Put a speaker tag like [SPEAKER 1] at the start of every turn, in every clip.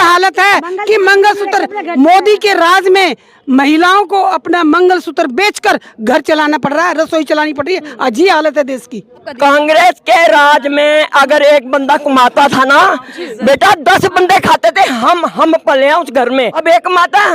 [SPEAKER 1] हालत है कि मंगलसूत्र, मोदी के राज में महिलाओं को अपना मंगलसूत्र बेचकर घर चलाना पड़ रहा है, रसोई चलानी पड़ रही है। आज ये हालत है देश की।
[SPEAKER 2] कांग्रेस के राज में अगर एक बंदा कमाता था ना बेटा, 10 बंदे खाते थे। हम पले हैं उस घर में। अब एक कमाता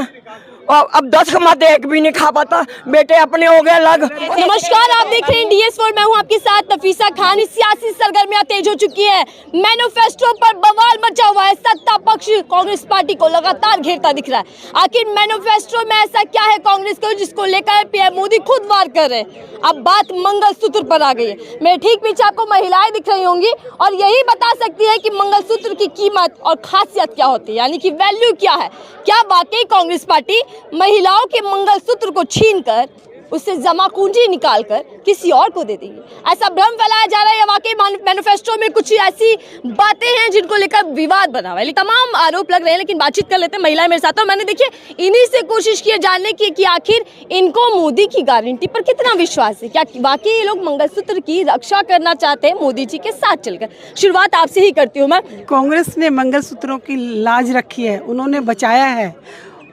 [SPEAKER 2] और अब 10 कमाते, एक भी नहीं खा पाता। बेटे अपने हो गए अलग।
[SPEAKER 3] नमस्कार, आप देख रहे हैं DS4। मैं हूं आपके साथ नफीसा खान। सियासी सरगर्मियां तेज हो चुकी है। मैनिफेस्टो पर बवाल मचा हुआ है। सत्ता पक्ष कांग्रेस पार्टी को लगातार घेरता दिख रहा है। आखिर मैनिफेस्टो में ऐसा क्या है कांग्रेस को जिसको लेकर पीएम मोदी खुद वार कर रहे हैं? अब बात मंगलसूत्र पर आ गई है। मेरे ठीक पीछे आपको महिलाएं दिख रही होंगी और यही बता सकती है कि मंगलसूत्र की कीमत और खासियत क्या होती है, यानी कि वैल्यू क्या है। क्या वाकई कांग्रेस पार्टी महिलाओं के मंगलसूत्र को छीनकर उससे जमा पूंजी निकालकर किसी और को दे देगी? ऐसा भ्रम फैलाया जा रहा है या वाकई मैनिफेस्टो में कुछ ऐसी बातें हैं जिनको लेकर विवाद बना हुआ है? तमाम आरोप लग रहे हैं, लेकिन बातचीत कर लेते हैं। महिलाएं मेरे साथ, और मैंने देखिए इन्हीं से कोशिश की है जानने की कि आखिर इनको मोदी की गारंटी पर कितना विश्वास है। क्या वाकई ये लोग मंगलसूत्र की रक्षा करना चाहते हैं मोदी जी के साथ चलकर? शुरुआत आपसे ही करती हूँ मैं।
[SPEAKER 1] कांग्रेस ने मंगलसूत्रों की लाज रखी है, उन्होंने बचाया है,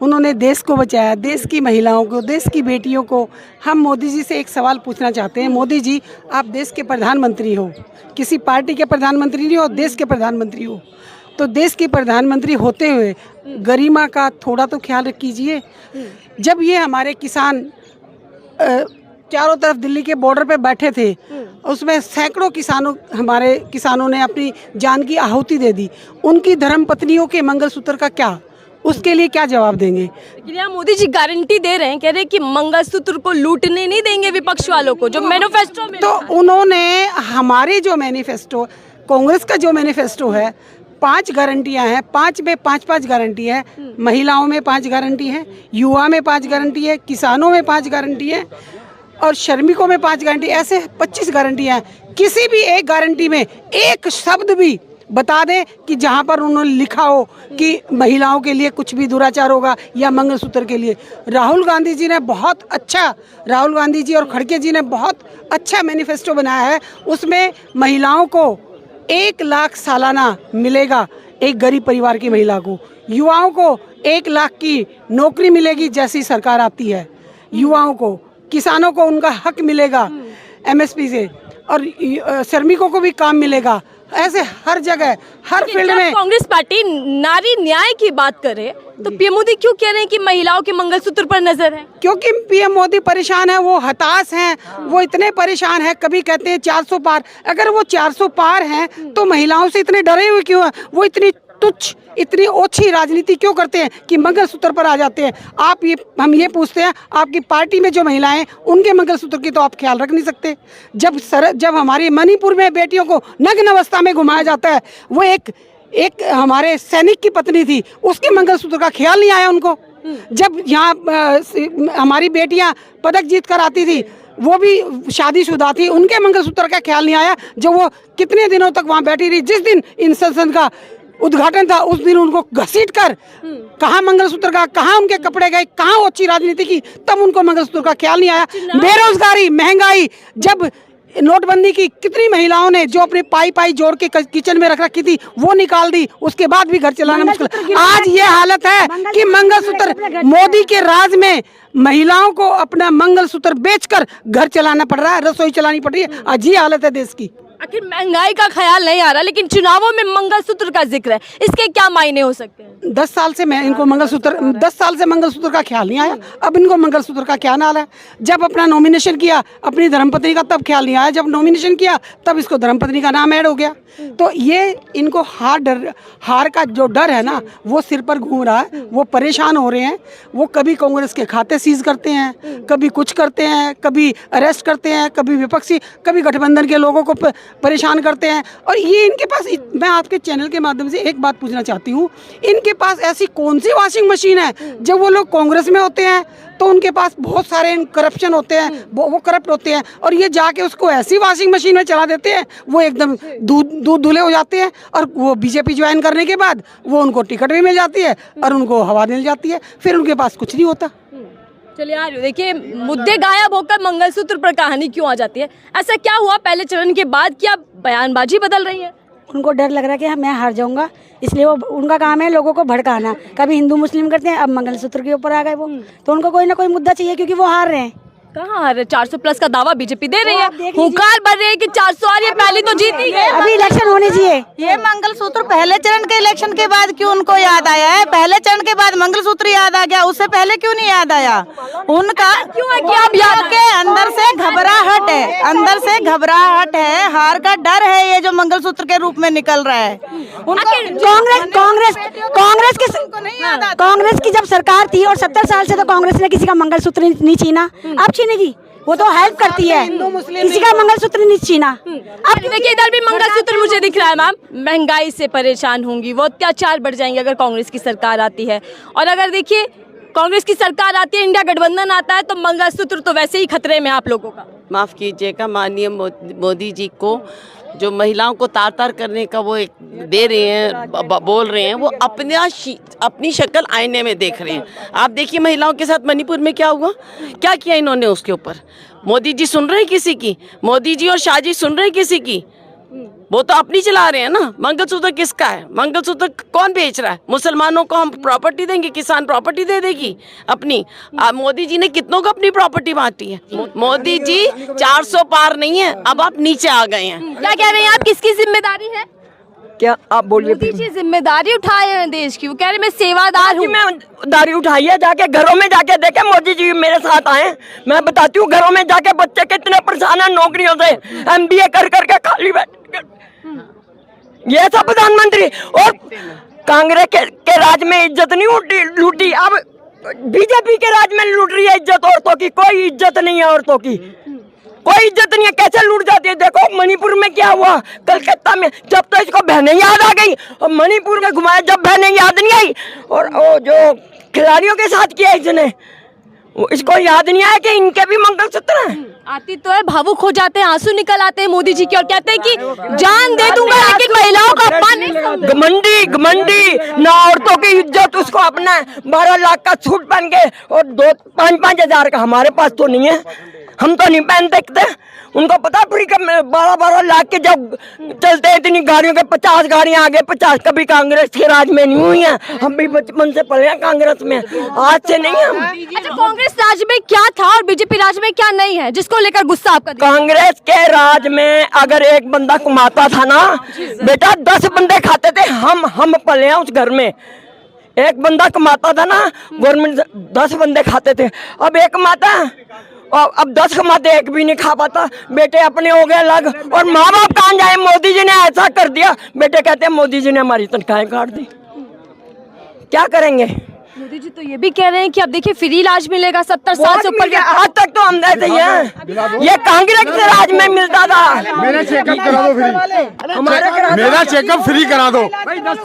[SPEAKER 1] उन्होंने देश को बचाया, देश की महिलाओं को, देश की बेटियों को। हम मोदी जी से एक सवाल पूछना चाहते हैं। मोदी जी, आप देश के प्रधानमंत्री हो, किसी पार्टी के प्रधानमंत्री नहीं हो, देश के प्रधानमंत्री हो। तो देश के प्रधानमंत्री होते हुए गरिमा का थोड़ा तो ख्याल कीजिए। जब ये हमारे किसान चारों तरफ दिल्ली के बॉर्डर पे बैठे थे, उसमें सैकड़ों हमारे किसानों ने अपनी जान की आहुति दे दी। उनकी धर्म पत्नियों के मंगलसूत्र का क्या, उसके लिए क्या जवाब देंगे?
[SPEAKER 3] लेकिन यहाँ मोदी जी गारंटी दे रहे हैं, कह रहे हैं कि मंगलसूत्र को लूटने नहीं देंगे विपक्ष वालों को, जो मैनिफेस्टो में।
[SPEAKER 1] तो उन्होंने हमारे जो मैनिफेस्टो, कांग्रेस का जो मैनिफेस्टो है, 5 गारंटियां हैं, 5 में 5 गारंटी है। महिलाओं में 5 गारंटी है, युवा में 5 गारंटी है, किसानों में 5 गारंटी है और श्रमिकों में 5 गारंटी, ऐसे 25 गारंटियां हैं। किसी भी एक गारंटी में एक शब्द भी बता दें कि जहां पर उन्होंने लिखा हो कि महिलाओं के लिए कुछ भी दुराचार होगा या मंगलसूत्र के लिए। राहुल गांधी जी और खड़गे जी ने बहुत अच्छा मैनिफेस्टो बनाया है। उसमें महिलाओं को 1 लाख सालाना मिलेगा एक गरीब परिवार की महिला को, युवाओं को 1 लाख की नौकरी मिलेगी जैसी सरकार आती है युवाओं को, किसानों को उनका हक मिलेगा MSP से, और श्रमिकों को भी काम मिलेगा। ऐसे हर जगह, हर फील्ड में।
[SPEAKER 3] कांग्रेस पार्टी नारी न्याय की बात करे तो पीएम मोदी क्यों कह रहे हैं कि महिलाओं के मंगलसूत्र पर नजर है?
[SPEAKER 1] क्योंकि पीएम मोदी परेशान है, वो हताश हैं, वो इतने परेशान है। कभी कहते हैं 400 पार, अगर वो 400 पार हैं तो महिलाओं से इतने डरे हुए क्यों हैं? वो इतनी तुच्छ, इतनी ओछी राजनीति क्यों करते हैं कि मंगलसूत्र पर आ जाते हैं? हम ये पूछते हैं, आपकी पार्टी में जो महिलाएं हैं उनके मंगलसूत्र की तो आप ख्याल रख नहीं सकते। जब हमारे मणिपुर में बेटियों को नग्न अवस्था में घुमाया जाता है, वो एक हमारे सैनिक की पत्नी थी, उसके मंगलसूत्र का ख्याल नहीं आया उनको। जब यहाँ हमारी बेटियां पदक जीत कर आती थी, वो भी शादीशुदा थी, उनके मंगलसूत्र का ख्याल नहीं आया। जो वो कितने दिनों तक वहाँ बैठी रही, जिस दिन इन संसद का उद्घाटन था उस दिन उनको घसीट कर कहाँ मंगलसूत्र का, कहाँ उनके कपड़े गए, कहाँ अच्छी राजनीति की, तब उनको मंगलसूत्र का ख्याल नहीं आया। बेरोजगारी, महंगाई, जब नोटबंदी की, कितनी महिलाओं ने जो अपनी पाई जोड़ के किचन में रख रखी थी वो निकाल दी, उसके बाद भी घर चलाना मुश्किल। आज ये हालत है कि मंगलसूत्र, मोदी के राज में महिलाओं को अपना मंगलसूत्र बेचकर घर चलाना पड़ रहा है, रसोई चलानी पड़ रही है। आज ये हालत है देश की।
[SPEAKER 3] आखिर महंगाई का ख्याल नहीं आ रहा, लेकिन चुनावों में मंगलसूत्र का जिक्र है, इसके क्या मायने हो सकते हैं?
[SPEAKER 1] 10 साल से इनको मंगलसूत्र का ख्याल नहीं आया, अब इनको मंगलसूत्र का क्या नाल है? जब अपना नॉमिनेशन किया अपनी धर्मपत्नी का, तब ख्याल नहीं आया, जब नॉमिनेशन किया तब इसको धर्मपत्नी का नाम ऐड हो गया। तो ये इनको हार का जो डर है ना, वो सिर पर घूम रहा है, वो परेशान हो रहे हैं। वो कभी कांग्रेस के खाते सीज करते हैं, कभी कुछ करते हैं, कभी अरेस्ट करते हैं, कभी विपक्षी, कभी गठबंधन के लोगों को परेशान करते हैं। और ये इनके पास, मैं आपके चैनल के माध्यम से एक बात पूछना चाहती हूँ, इनके पास ऐसी कौन सी वॉशिंग मशीन है? जब वो लोग कांग्रेस में होते हैं तो उनके पास बहुत सारे करप्शन होते हैं, वो करप्ट होते हैं, और ये जाके उसको ऐसी वॉशिंग मशीन में चला देते हैं, वो एकदम दूध धुले हो जाते हैं। और वो बीजेपी ज्वाइन करने के बाद वो उनको टिकट भी मिल जाती है और उनको हवा मिल जाती है, फिर उनके पास कुछ नहीं होता।
[SPEAKER 3] चलिए यार, देखिए मुद्दे गायब होकर मंगलसूत्र पर कहानी क्यों आ जाती है? ऐसा क्या हुआ पहले चरण के बाद, क्या बयानबाजी बदल रही है?
[SPEAKER 4] उनको डर लग रहा है कि मैं हार जाऊंगा, इसलिए वो उनका काम है लोगों को भड़काना। कभी हिंदू मुस्लिम करते हैं, अब मंगलसूत्र के ऊपर आ गए वो, तो उनको कोई ना कोई मुद्दा चाहिए क्योंकि वो हार रहे हैं।
[SPEAKER 3] कहाँ आ रहे? 400 प्लस का दावा बीजेपी दे रही है, हुंकार भर रहे हैं कि 400 आ रही है, पहली तो जीती है।
[SPEAKER 4] अभी इलेक्शन होने चाहिए।
[SPEAKER 5] ये मंगलसूत्र पहले चरण के इलेक्शन के बाद क्यों उनको याद आया है? पहले चरण के बाद मंगलसूत्र याद आ गया, उससे पहले क्यों नहीं याद आया उनका?
[SPEAKER 3] क्यों है कि आप याद
[SPEAKER 5] के अंदर से घबराहट है, अंदर से घबराहट है, हार का डर है, ये जो मंगलसूत्र के रूप में निकल रहा है।
[SPEAKER 4] कांग्रेस की जब सरकार थी और 70 साल से तो कांग्रेस ने किसी का मंगलसूत्र नहीं छीना, अब छीनेगी? वो तो हेल्प करती है, किसी का मंगलसूत्र नहीं छीना।
[SPEAKER 3] अब देखिए इधर भी मंगलसूत्र मुझे दिख रहा है। मैम, महंगाई से परेशान होंगी, वो अत्याचार बढ़ जाएंगे अगर कांग्रेस की सरकार आती है। और अगर देखिए कांग्रेस की सरकार आती है, इंडिया गठबंधन आता है, तो मंगलसूत्र तो वैसे ही खतरे में आप लोगों का।
[SPEAKER 6] माफ़ कीजिएगा, माननीय मोदी जी को जो महिलाओं को तार-तार करने का वो एक दे रहे हैं, बोल रहे हैं, वो अपनी शक्ल आईने में देख रहे हैं। आप देखिए महिलाओं के साथ मणिपुर में क्या हुआ, क्या किया इन्होंने उसके ऊपर। मोदी जी सुन रहे हैं किसी की? मोदी जी और शाह जी सुन रहे हैं किसी की? वो तो अपनी चला रहे हैं ना। मंगलसूत्र किसका है? मंगलसूत्र कौन बेच रहा है? मुसलमानों को हम प्रॉपर्टी देंगे, किसान प्रॉपर्टी दे देगी अपनी। मोदी जी ने कितनों को अपनी प्रॉपर्टी बांटी है? मोदी जी 400 पार नहीं है, अब आप नीचे आ गए हैं।
[SPEAKER 3] क्या कह रहे हैं आप? किसकी जिम्मेदारी है?
[SPEAKER 2] क्या आप बोलिए?
[SPEAKER 3] मोदी जी जिम्मेदारी उठाए हैं देश की, वो कह रहे मैं सेवादार हूँ।
[SPEAKER 2] मैं दारी उठाई है, जाके घरों में जाके देखे, मोदी जी मेरे साथ आए, मैं बताती हूँ घरों में जाके बच्चे कितने परेशान है नौकरियों से, MBA कर करके खाली बैठ। ये सब प्रधानमंत्री और कांग्रेस के राज में इज्जत नहीं लूटी, अब बीजेपी के राज में लूट रही है इज्जत औरतों की। कोई इज्जत नहीं है औरतों की, कोई इज्जत नहीं है। कैसे लूट जाती है? देखो मणिपुर में क्या हुआ, कलकत्ता में, जब तो इसको बहनें याद आ गई, और मणिपुर में घुमाया जब बहनें याद नहीं आई, और वो जो खिलाड़ियों के साथ किया इसने, इसको याद नहीं आया कि इनके भी मंगलसूत्र हैं।
[SPEAKER 3] आती तो है, भावुक हो जाते हैं, आंसू निकल आते हैं मोदी जी के, और कहते हैं कि जान दे दूंगा लेकिन महिलाओं का अपमान नहीं करूंगा।
[SPEAKER 2] घमंडी ना औरतों की इज्जत, उसको अपना 12 लाख का सूट पहन के और 2-5 हजार का, हमारे पास तो नहीं है, हम तो नहीं पहन सकते। उनको पता पूरी 12-12 लाख के जब चलते हैं इतनी गाड़ियों के, 50 गाड़ियां आगे 50, कभी कांग्रेस के राज में नहीं हुई है। हम भी बचपन से पढ़े हैं कांग्रेस में, आज से नहीं हम।
[SPEAKER 3] अच्छा, कांग्रेस राज में क्या था और बीजेपी राज में क्या नहीं है जिसको लेकर गुस्सा आपका?
[SPEAKER 2] कांग्रेस के राज में अगर एक बंदा कमाता था ना बेटा, 10 बंदे खाते थे। हम पले हैं उस घर में। एक बंदा कमाता था ना, गवर्नमेंट 10 बंदे खाते थे। अब एक कमाता और अब 10 कमाते, एक भी नहीं खा पाता। बेटे अपने हो गए अलग, और माँ बाप कहाँ जाए? मोदी जी ने ऐसा कर दिया, बेटे कहते हैं मोदी जी ने हमारी तनख्वाहें काट दी, क्या करेंगे?
[SPEAKER 3] मोदी जी तो ये भी कह रहे हैं कि अब देखिए फ्री इलाज मिलेगा 70 साल से ऊपर के।
[SPEAKER 2] आज तक तो हम ऐसे ही हैं, ये कांग्रेस के राज में मिलता था।
[SPEAKER 7] मेरा चेकअप करा दो फ्री, मेरा चेकअप फ्री करा दो।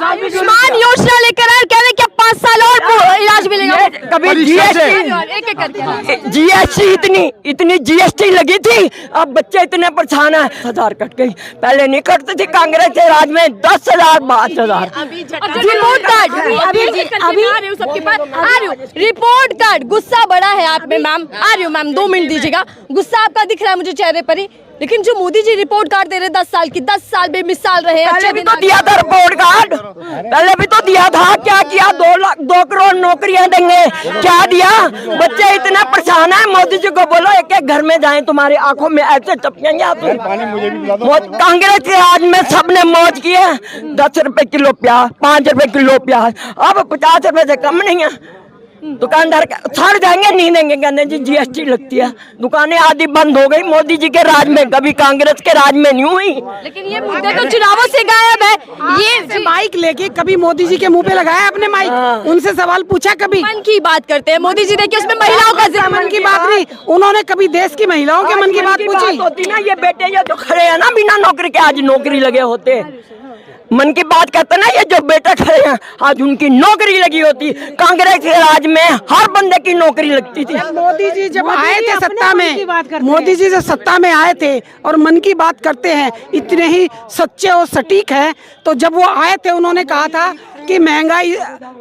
[SPEAKER 3] आयुष्मान योजना लेकर आए, कह रहे कि 5 साल और इलाज मिलेगा।
[SPEAKER 2] कभी जीएसटी इतनी जीएसटी लगी थी, अब बच्चे इतने परेशान है। 10,000 कट गई, पहले नहीं कटती थी कांग्रेस के राज में। 10,000 5,000
[SPEAKER 3] रिपोर्ट कार्ड अभी आ रही हूँ। रिपोर्ट कार्ड, गुस्सा बड़ा है आप में मैम, आ रही हूँ मैम, 2 मिनट दीजिएगा। गुस्सा आपका दिख रहा है मुझे चेहरे पर ही, लेकिन जो मोदी जी रिपोर्ट कार्ड दे रहे 10 साल की, 10 साल बेमिसाल रहे।
[SPEAKER 2] पहले भी तो दिया था रिपोर्ट कार्ड, पहले भी तो दिया था। क्या किया? 2 करोड़ नौकरियां देंगे, क्या दिया? बच्चे इतने परेशान है। मोदी जी को बोलो एक घर में जाएं, तुम्हारी आंखों में ऐसे टपकेंगे आप। कांग्रेस के राज में सबने मौज की है। 10 रुपए किलो प्याज, 5 रुपए किलो प्याज, अब 50 रुपए से कम नहीं है। दुकानदार सड़ जाएंगे, नहीं देंगे, कहते जी जीएसटी लगती है। दुकानें आधी बंद हो गई मोदी जी के राज में, कभी कांग्रेस के राज में नहीं हुई।
[SPEAKER 3] लेकिन ये मुद्दे तो चुनावों से गायब है।
[SPEAKER 1] ये माइक लेके कभी मोदी जी के मुंह पे लगाया अपने माइक, उनसे सवाल पूछा कभी?
[SPEAKER 3] मन की बात करते हैं मोदी जी, देखिए उसमें महिलाओं का जिक्र।
[SPEAKER 1] मन की बात नहीं, उन्होंने कभी देश की महिलाओं के मन की बात पूछी
[SPEAKER 2] होती ना? ये बेटे ये जो खड़े हैं ना बिना नौकरी के, आज नौकरी लगे होते। मन की बात करते ना, ये जो बेटे खड़े हैं आज उनकी नौकरी लगी होती। कांग्रेस के राज में हर बंदे की नौकरी लगती थी।
[SPEAKER 1] मोदी जी जब आए थे सत्ता में, मोदी जी जब सत्ता में आए थे और मन की बात करते हैं, इतने ही सच्चे और सटीक हैं। तो जब वो आए थे उन्होंने कहा था कि महंगाई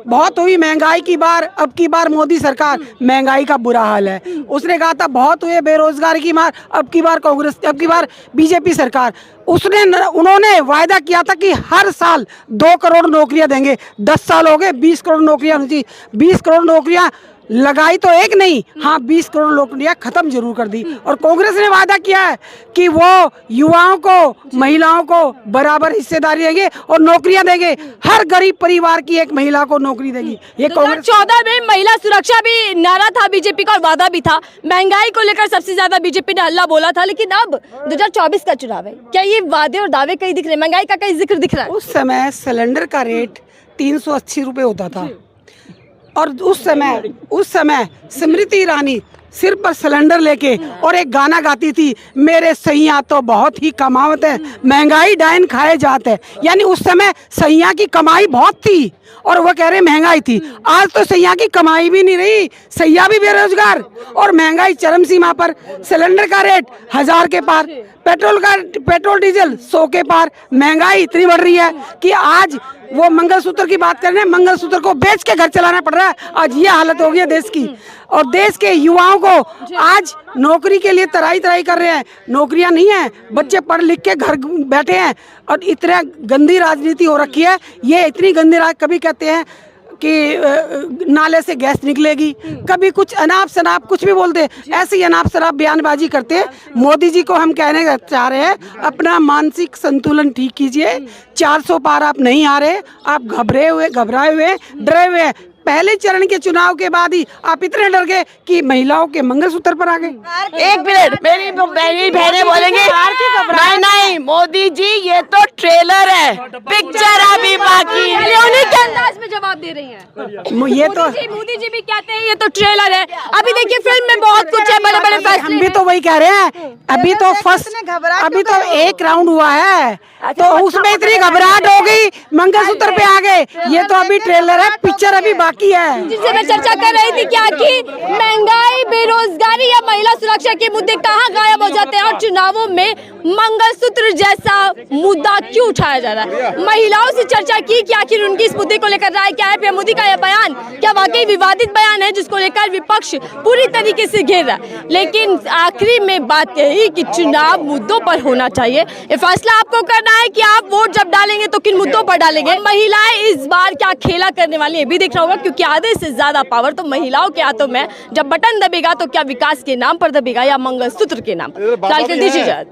[SPEAKER 1] बहुत हुई, महंगाई की बार, अब की बार मोदी सरकार, महंगाई का बुरा हाल है। उसने कहा था बहुत हुए बेरोजगारी की मार, अब की बार कांग्रेस, अब की बार बीजेपी सरकार। उन्होंने वायदा किया था कि हर साल 2 करोड़ नौकरियां देंगे। 10 साल हो गए, 20 करोड़ नौकरियां होनी चाहिए। 20 करोड़ नौकरियां लगाई तो एक नहीं, हाँ 20 करोड़ नौकरियां खत्म जरूर कर दी। और कांग्रेस ने वादा किया है कि वो युवाओं को, महिलाओं को बराबर हिस्सेदारी देंगे और नौकरियां देंगे। हर गरीब परिवार की एक महिला को नौकरी देगी। ये कांग्रेस
[SPEAKER 3] 2014 में महिला सुरक्षा भी नारा था बीजेपी का और वादा भी था। महंगाई को लेकर सबसे ज्यादा बीजेपी ने हल्ला बोला था। लेकिन अब 2024 का चुनाव है, क्या ये वादे और दावे कहीं दिख रहे हैं? महंगाई का कहीं जिक्र दिख रहा है?
[SPEAKER 1] उस समय सिलेंडर का रेट 380 रुपये होता था और उस समय स्मृति ईरानी सिर पर सिलेंडर लेके और एक गाना गाती थी, मेरे सैया तो बहुत ही कमावत है, महंगाई डायन खाए जाते हैं। यानी उस समय सैया की कमाई बहुत थी और वो कह रहे महंगाई थी। आज तो सैया की कमाई भी नहीं रही, सैया भी बेरोजगार और महंगाई चरम सीमा पर। सिलेंडर का रेट 1000 के पार, पेट्रोल डीजल 100 के पार। महंगाई इतनी बढ़ रही है कि आज वो मंगलसूत्र की बात कर रहे हैं, मंगलसूत्र को बेच के घर चलाना पड़ रहा है। आज ये हालत हो गई है देश की। और देश के युवाओं को आज नौकरी के लिए तराई कर रहे हैं, नौकरियां नहीं है, बच्चे पढ़ लिख के घर बैठे हैं। और इतना गंदी राजनीति हो रखी है, ये इतनी गंदी कभी कहते हैं कि नाले से गैस निकलेगी, कभी कुछ अनाप शनाप कुछ भी बोलते, ऐसे ही अनाप शनाप बयानबाजी करते। मोदी जी को हम कहने चाह रहे हैं, अपना मानसिक संतुलन ठीक कीजिए। 400 पार आप नहीं आ रहे, आप घबराए हुए, डरे हुए हैं। पहले चरण के चुनाव के बाद ही आप इतने डर गए कि महिलाओं के मंगलसूत्र पर आ गए।
[SPEAKER 6] एक मिनट, मेरी बहनें बोलेंगी नहीं मोदी जी ये तो ट्रेलर है, पिक्चर अभी बाकी है।
[SPEAKER 3] उन्हीं के अंदाज में जवाब दे रही हैं।
[SPEAKER 1] ये तो
[SPEAKER 3] मोदी जी भी कहते हैं ये तो ट्रेलर है। अभी देखिए फिल्म में बहुत कुछ है, बड़े बड़े फैसले।
[SPEAKER 1] हम भी तो वही कह रहे हैं। अभी तो एक राउंड हुआ है तो उसमें इतनी घबराहट हो गई, मंगलसूत्र पे आ गए। ये तो अभी ट्रेलर है, पिक्चर अभी बाकी है।
[SPEAKER 3] जिससे मैं चर्चा कर रही थी क्या कि महंगाई, बेरोजगारी या महिला सुरक्षा के मुद्दे कहाँ गायब हो जाते हैं और चुनावों में मंगलसूत्र जैसा मुद्दा क्यों उठाया जा रहा है। महिलाओं से चर्चा की कि आखिर उनकी इस मुद्दे को लेकर राय क्या है। पीएम मोदी का यह बयान क्या वाकई विवादित बयान है जिसको लेकर विपक्ष पूरी तरीके से घेर रहा है। लेकिन आखिरी में बात यही कि चुनाव मुद्दों पर होना चाहिए। ये फैसला आपको करना है कि आप वोट जब डालेंगे तो किन मुद्दों पर डालेंगे। महिलाएं इस बार क्या खेला करने वाली है भी देखना होगा, क्योंकि आधे से ज्यादा पावर तो महिलाओं के हाथों में। जब बटन दबेगा तो क्या विकास के नाम पर दबेगा या मंगलसूत्र के नाम पर। दीजिए।